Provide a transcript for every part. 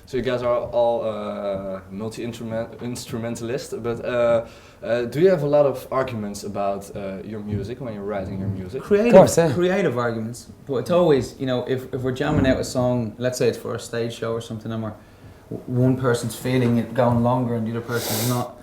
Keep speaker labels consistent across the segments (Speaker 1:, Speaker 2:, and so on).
Speaker 1: So you guys are all multi-instrumentalists, but do you have a lot of arguments about your music when you're writing your music?
Speaker 2: Creative arguments, but it's always, you know, if we're jamming out a song, let's say it's for a stage show or something, and one person's feeling it going longer and the other person's not,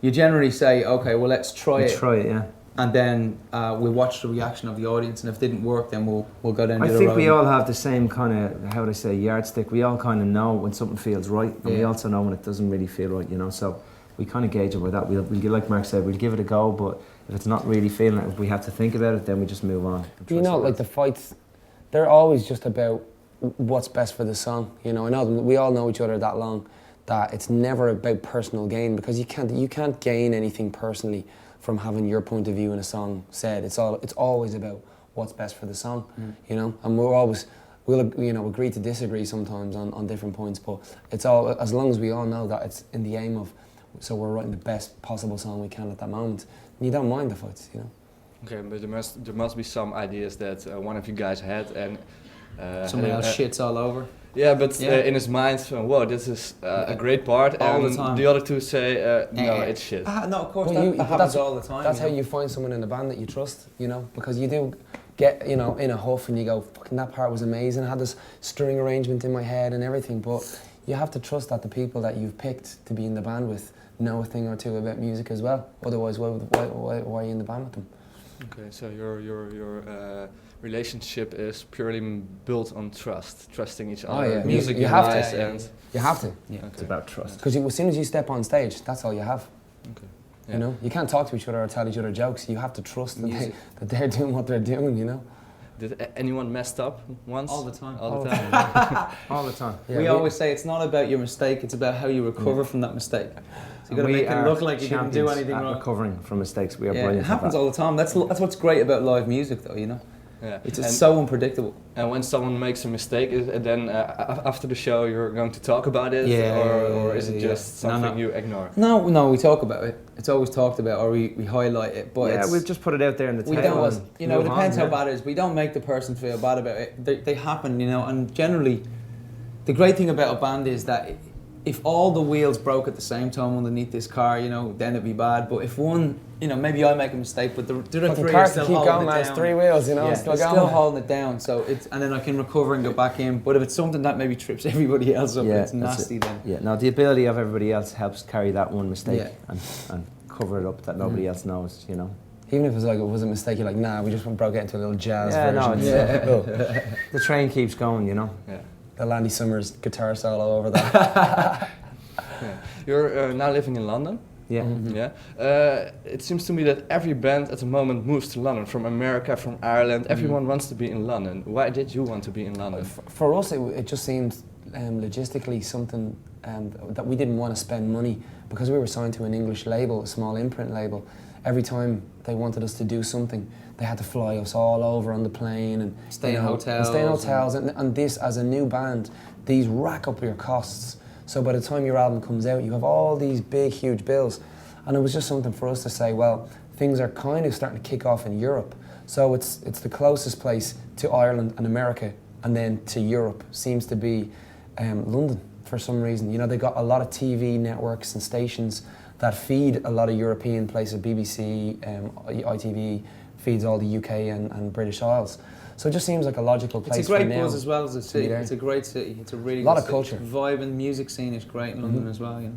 Speaker 2: you generally say, okay, well, let's try it.
Speaker 3: Try it, yeah.
Speaker 2: And then we watch the reaction of the audience, and if it didn't work, then we'll go down the other road.
Speaker 3: I think we all have the same kind of, how would I say, yardstick. We all kind of know when something feels right, and we also know when it doesn't really feel right, you know. So we kind of gauge it by that. We'll like Mark said, we'll give it a go, but if it's not really feeling it, if we have to think about it, then we just move on.
Speaker 4: You know, like the fights, they're always just about what's best for the song. You know, I know we all know each other that long, that it's never about personal gain, because you can't gain anything personally from having your point of view in a song said. It's always about what's best for the song, you know. And we'll you know, agree to disagree sometimes on different points, but it's all, as long as we all know that it's in the aim of, so we're writing the best possible song we can at that moment. And you don't mind the fights, you know.
Speaker 1: Okay, but there must be some ideas that one of you guys had, and
Speaker 2: somebody else shits all over.
Speaker 1: Yeah, but in his mind, whoa, this is a great part,
Speaker 2: all
Speaker 1: and the other two say, no, it's shit.
Speaker 2: No, of course, that happens all the time.
Speaker 4: That's how you find someone in the band that you trust, you know, because you do get, you know, in a huff and you go, fucking that part was amazing, I had this string arrangement in my head and everything, but you have to trust that the people that you've picked to be in the band with know a thing or two about music as well, otherwise why are you in the band with them?
Speaker 1: Okay, so your relationship is purely built on trusting each other.
Speaker 4: Oh yeah,
Speaker 1: music
Speaker 4: you have
Speaker 1: wise,
Speaker 4: to.
Speaker 1: and
Speaker 4: you have to.
Speaker 3: Yeah, okay. It's about trust.
Speaker 4: Because as soon as you step on stage, that's all you have.
Speaker 1: Okay. Yeah.
Speaker 4: You know, you can't talk to each other or tell each other jokes. You have to trust that they're doing what they're doing. You know.
Speaker 1: Did anyone messed up once?
Speaker 2: All the time.
Speaker 1: All the time.
Speaker 3: All the time.
Speaker 2: Yeah, we always say it's not about your mistake; it's about how you recover from that mistake. So you got to make it look like you didn't do anything wrong.
Speaker 3: Recovering from mistakes, we are brilliant.
Speaker 2: It happens all the time. That's what's great about live music, though. You know.
Speaker 1: Yeah.
Speaker 2: It's so unpredictable.
Speaker 1: And when someone makes a mistake, then after the show you're going to talk about it, or is it just something you ignore?
Speaker 2: No, we talk about it. It's always talked about, or we highlight it. But
Speaker 3: we've just put it out there in the table.
Speaker 2: We don't, you know, it depends how bad it is. We don't make the person feel bad about it. They happen, you know. And generally, the great thing about a band is that if all the wheels broke at the same time underneath this car, you know, then it'd be bad. But if one, you know, maybe I make a mistake, but the other three are still holding it down.
Speaker 4: Man, it's 3 wheels, you know,
Speaker 2: still holding it down. So and then I can recover and go back in. But if it's something that maybe trips everybody else up, it's nasty then.
Speaker 3: Yeah. Now the ability of everybody else helps carry that one mistake and cover it up that nobody else knows, you know.
Speaker 4: Even if it was a mistake, you're like, nah, we just broke it into a little jazz version.
Speaker 3: The train keeps going, you know.
Speaker 4: Yeah. The Landy Summers guitar solo over that.
Speaker 1: You're now living in London.
Speaker 3: Yeah.
Speaker 4: Mm-hmm.
Speaker 1: Yeah. It seems to me that every band at the moment moves to London, from America, from Ireland. Everyone wants to be in London. Why did you want to be in London?
Speaker 4: For us, it just seemed logistically something that we didn't want to spend money, because we were signed to an English label, a small imprint label. Every time they wanted us to do something, they had to fly us all over on the plane and
Speaker 2: stay in hotels.
Speaker 4: And this, as a new band, these rack up your costs. So by the time your album comes out, you have all these big, huge bills. And it was just something for us to say, well, things are kind of starting to kick off in Europe. So it's the closest place to Ireland and America, and then to Europe seems to be London for some reason. You know, they got a lot of TV networks and stations that feed a lot of European places, BBC, ITV, feeds all the UK and British Isles. So it just seems like a logical place.
Speaker 2: It's a great buzz as well as a city. It's a great city. It's a really
Speaker 4: lot
Speaker 2: good
Speaker 4: of culture.
Speaker 2: Vibe and music scene is great in London as well. You know.